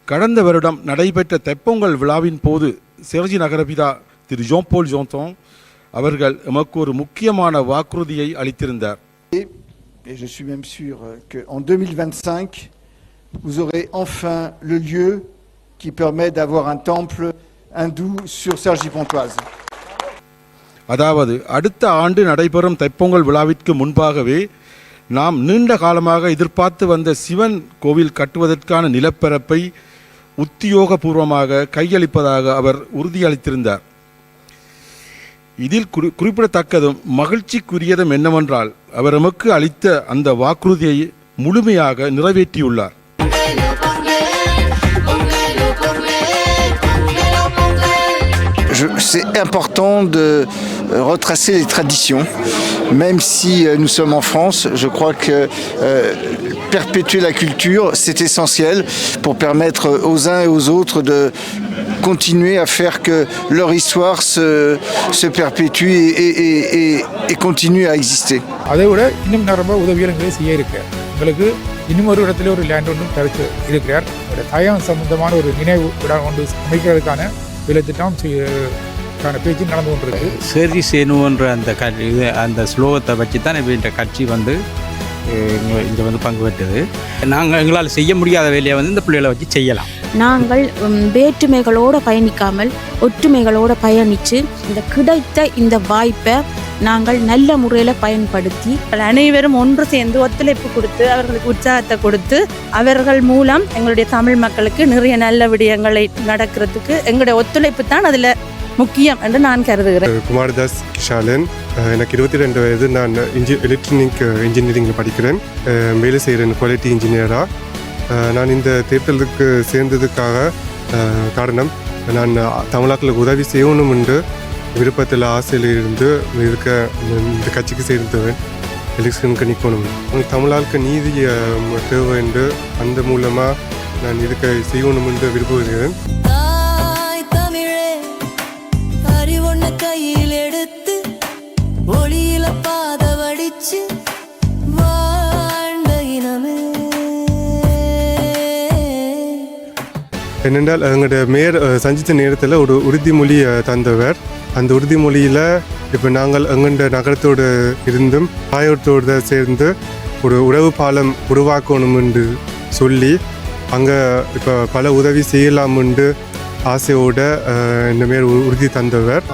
கடந்த வருடம் நடைபெற்ற தைப்பொங்கல் விழாவின் போது செர்ஜி நகரபிதா திரு ஜான் பால் ஜான்டன் அவர்கள் எமக்கு ஒரு முக்கியமான வாக்குறுதியை அளித்திருந்தார். Et je suis même sûr qu'en 2025, vous aurez enfin le lieu qui permet d'avoir un temple hindou sur Cergy-Pontoise. அதாவது அடுத்த ஆண்டு நடைபெறும் தைப்பொங்கல் விழாவிற்கு முன்பாகவே நாம் நீண்ட காலமாக எதிர்பார்த்து வந்த சிவன் கோவில் கட்டுவதற்கான நிலப்பரப்பை உத்தியோகபூர்வமாக கையளிப்பதாக அவர் உறுதியளித்திருந்தார். இதில் குறிப்பிடத்தக்கதும் மகிழ்ச்சிக்குரியதும் என்னவென்றால் அவர் நமக்கு அளித்த அந்த வாக்குறுதியை முழுமையாக நிறைவேற்றியுள்ளார். C'est important de retracer les traditions, même si nous sommes en France. Je crois que perpétuer la culture, c'est essentiel pour permettre aux uns et aux autres de continuer à faire que leur histoire se perpétue et continue à exister. அதைவிட இன்னும் நிறைய உதவிகளை செய்ய இருக்கு. உங்களுக்கு இன்னும் ஒரு இடத்துல ஒரு லேண்ட் ஒன்றும் தடுத்து இருக்கிறார். தாயம் சம்பந்தமான ஒரு நினைவு இடம் ஒன்று அமைக்கிறதுக்கான விலத்திட்டம் பேச்சு நடந்து கொண்டிருக்கு. செர்ஜி சேனுன்ற அந்த ஸ்லோகத்தை வச்சு தான் இந்த கட்சி இங்கே பங்கு பெற்றது. நாங்கள் எங்களால் செய்ய முடியாத வேலையை இந்த பிள்ளைகளை வச்சு செய்யலாம். நாங்கள் வேற்றுமைகளோடு பயணிக்காமல் ஒற்றுமைகளோடு பயணித்து இந்த கிடைத்த இந்த வாய்ப்பை நாங்கள் நல்ல முறையில் பயன்படுத்தி அனைவரும் ஒன்று சேர்ந்து ஒத்துழைப்பு கொடுத்து அவர்களுக்கு உற்சாகத்தை கொடுத்து அவர்கள் மூலம் எங்களுடைய தமிழ் மக்களுக்கு நிறைய நல்ல விடயங்களை நடக்கிறதுக்கு எங்களுடைய ஒத்துழைப்பு தான் அதில் முக்கியம் என்று நான் கருதுகிறேன். குமாரதாஸ் கிஷாலன், எனக்கு 22 வயது. நான் எலக்ட்ரானிக் இன்ஜினியரிங்கில் படிக்கிறேன். வேலை செய்கிறேன் குவாலிட்டி இன்ஜினியராக. நான் இந்த தேர்தலுக்கு சேர்ந்ததுக்காக காரணம் நான் தமிழ்நாட்டில் உதவி செய்யணும் என்று விருப்பத்தில் ஆசையில் இருந்து இந்த கட்சிக்கு சேர்ந்தவன். எலெக்ஷனுக்கு நிற்கணும், தமிழாளுக்கு நீதி தேவை என்று அந்த மூலமாக நான் இதுக்கு செய்யணும் என்று விரும்புகிறேன். கையில் எடுத்து ஒளியில பாத வடிச்சு வாழ்ந்த இனமே. என்னென்றால் எங்களுடைய மேயர் சந்தித்த நேரத்தில் ஒரு உறுதிமொழி தந்தவர். அந்த உறுதிமொழியில் இப்போ நாங்கள் எங்களுடைய நகரத்தோடு இருந்தும் தாயத்தோடு சேர்ந்து ஒரு உறவு பாலம் உருவாக்கணும் என்று சொல்லி அங்கே இப்போ பல உதவி செய்யலாம் என்று ஆசையோடு இந்த மாரி உறுதி தந்தவர்.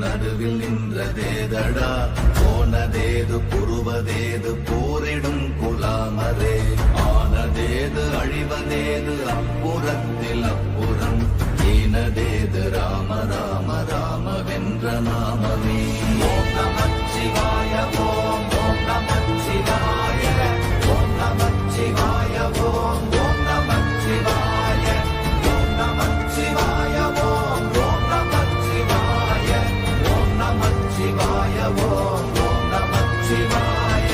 நடுவில் நின்றதேதடா போனதேது புருவதேது போரிடும் குலாமரே ஆனதேது அழிவதேது அப்புறத்தில் அப்புறம் ஈனதேது ராம ராம ராம வென்ற நாமமே. ஓம் நமச்சிவாய ஓம் ஓம் நமச்சிவாய ஓம் நமச்சிவாய ஓம் ஓம் நமச்சிவாய ஓம் நமச்சிவாய ஓம் ஓம் நமச்சிவாய ஓம் நமச்சிவாய ஓம் ஓம் நமச்சிவாய.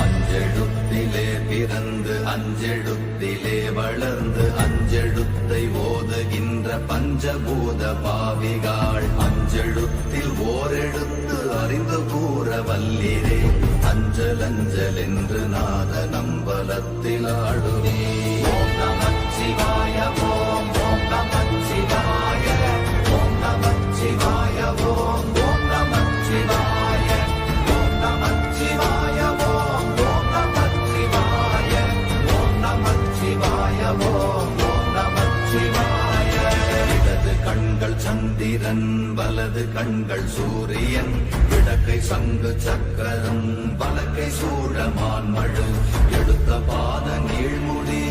அஞ்செழுத்திலே பிறந்து அஞ்செழுத்திலே வளர்ந்து அஞ்செழுத்தை ஓதுகின்ற பஞ்சபூத பாவிகாள் அஞ்செழுத்தில் ஓரெழுத்து அறிந்து கூற வல்லிரே. அஞ்சல் அஞ்சல் என்று நாத நம்பலத்தில் ஆடுவே. ஓம் நமச்சிவாய ஓம் ஓம் நமச்சிவாய ஓம் நமச்சிவாய ஓம் ஓம் நமச்சிவாய ஓம் நமச்சிவாய ஓம் ஓம் நமச்சிவாய ஓம் நமச்சிவாய ஓம் ஓம் நமச்சிவாய. இடது கண்கள் சந்திரன் வலது கண்கள் சூரியன் இடக்கை சங்கு சக்கரம் வலக்கை சூழமான் மழு எடுத்த பாத நீழ்முடி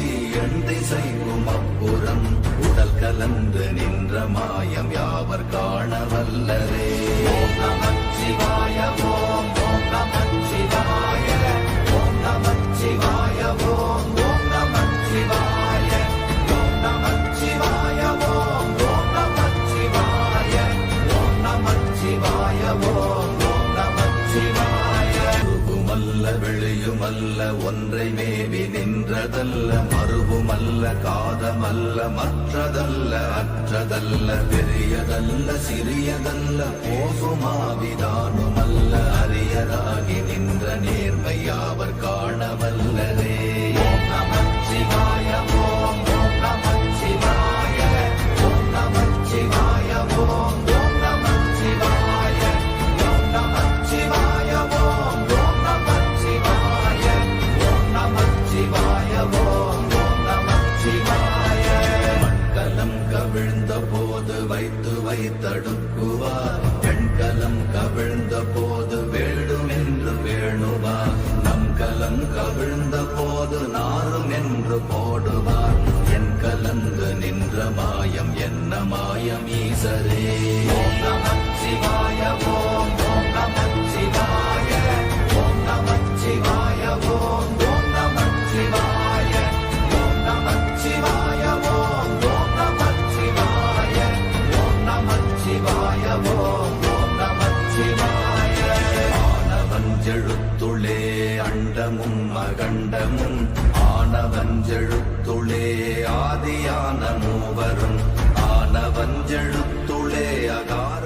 என் எத்திசைக்கும் அப்புறம் உடல் கலந்து நின்ற மாயம் யாவர் காண வல்லரே. ஓம் நமச்சிவாய ஓம் ஓம் நமச்சிவாய ஓம் நமச்சிவாய ஓம் ஓம் நமச்சிவாய ஓம் நமச்சிவாய ஓம் ஓம் நமச்சிவாய ஓம் நமச்சிவாய ஓம் ஓம் நமச்சிவாய. உருவுமல்ல வெளியுமல்ல ஒன்றை மேவி நின்றதல்ல, மறுவுமல்ல காதமல்ல மற்றதல்ல அற்றதல்ல, பெரியதல்ல சிறியதல்ல போகுமாவிதானுமல்ல, அரியராகி நின்ற நேர்மை யாவர் காண வல்லரே. ஓம் நமச்சிவாய ஓம் ஓம் நமச்சிவாய ஓம் நமச்சிவாய ஓம் ஓம் நமச்சிவாய ஓம் நமச்சிவாய ஓம் ஓம் நமச்சிவாய ஓம் நமச்சிவாய ஓம் ஓம் நமச்சிவாய. மண்கலம் கவிழ்ந்த போது வைத்து வைத்தடுக்குவார், பெண்கலம் கவிழ்ந்த போது வேடும் என்று வேணுவார், நம் கலம் கவிழ்ந்த போது நாரும் என்று போடுவார், என் கலந்து நின்ற மாயம் என்ன மாயம் ஈசரே. ஓம் நமச்சிவாய ஓம் ஓம் நமச்சிவாய ஓம் நமச்சிவாய ஓம் ஓம் நமச்சிவாய ஓம் நமச்சிவாய ஓம் ஓம் நமச்சிவாய ஓம் நமச்சிவாய ஓம் ஓம் நமச்சிவாய. ஆனவஞ்செழுத்துளே அண்டமும் அகண்டமும், ஆனவஞ்செழுத்துளே ஆதியான மூவரும், ஆனவஞ்செழுத்துளே அகார